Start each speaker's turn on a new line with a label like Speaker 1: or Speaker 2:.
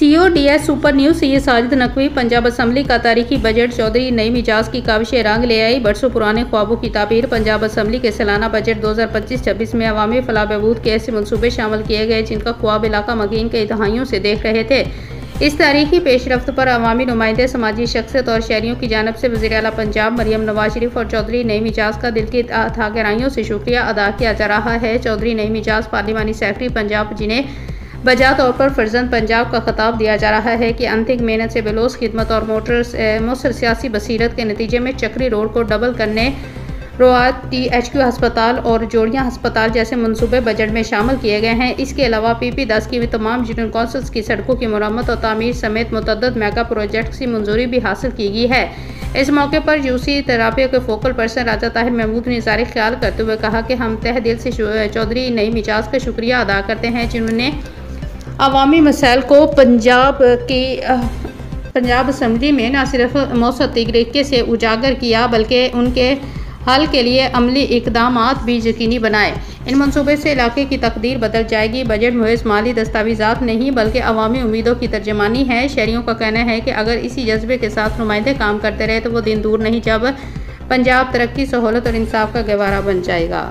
Speaker 1: CODS super news से ये Sajid Naqvi. Punjab assembly का तारीखी बजट चौधरी नई मिजाज की काविश रंग ले आई। बरसों पुराने ख्वाबों की ताबीर। पंजाब असम्बली के सालाना बजट 2025-26 में अवामी फलाह बहबूद के ऐसे मनसूबे शामिल किए गए जिनका ख्वाब इलाका मकीन कई दहाइयों से देख रहे थे। इस तारीखी पेशरफ्त पर अवामी नुमाइंदे, समाजी शख्सियत और शहरियों की जानब से वज़ीर आला पंजाब मरियम नवाज शरीफ और चौधरी नई मिजाज का दिल की अथाह गहराइयों से शुक्रिया अदा किया जा रहा है। चौधरी नई मिजाज पार्लिमानी सेक्रेटरी पंजाब, जिन्हें बजा तौर पर फर्जंद पंजाब का खिताब दिया जा रहा है कि अनथिक मेहनत से बेलोस खिदमत और मौसर सियासी बसीरत के नतीजे में चक्री रोड को डबल करने, रोआत THQ अस्पताल और जोड़ियाँ अस्पताल जैसे मनसूबे बजट में शामिल किए गए हैं। इसके अलावा PP10 की भी तमाम यूनियन कौंसल्स की सड़कों की मरम्मत और तामीर समेत मुतअद्दिद मेगा प्रोजेक्ट्स की मंजूरी भी हासिल की गई है। इस मौके पर UC थेरेपी के फोकल पर्सन राजा ताहिर महमूद ने इज़हार ख्याल करते हुए कहा कि हम तहे दिल से चौधरी नई मिजाज का शुक्रिया अदा करते हैं, जिन्होंने अवामी मसाइल को पंजाब असम्बली में न सिर्फ मौसर तरीके से उजागर किया बल्कि उनके हल के लिए अमली इकदामात भी यकीनी बनाए। इन मनसूबे से इलाके की तकदीर बदल जाएगी। बजट महज माली दस्तावेजात नहीं बल्कि अवामी उम्मीदों की तर्जमानी है। शहरियों का कहना है कि अगर इसी जज्बे के साथ नुमाइंदे काम करते रहे तो वो दिन दूर नहीं जब पंजाब तरक्की, सहूलत और इंसाफ का गहवारा बन जाएगा।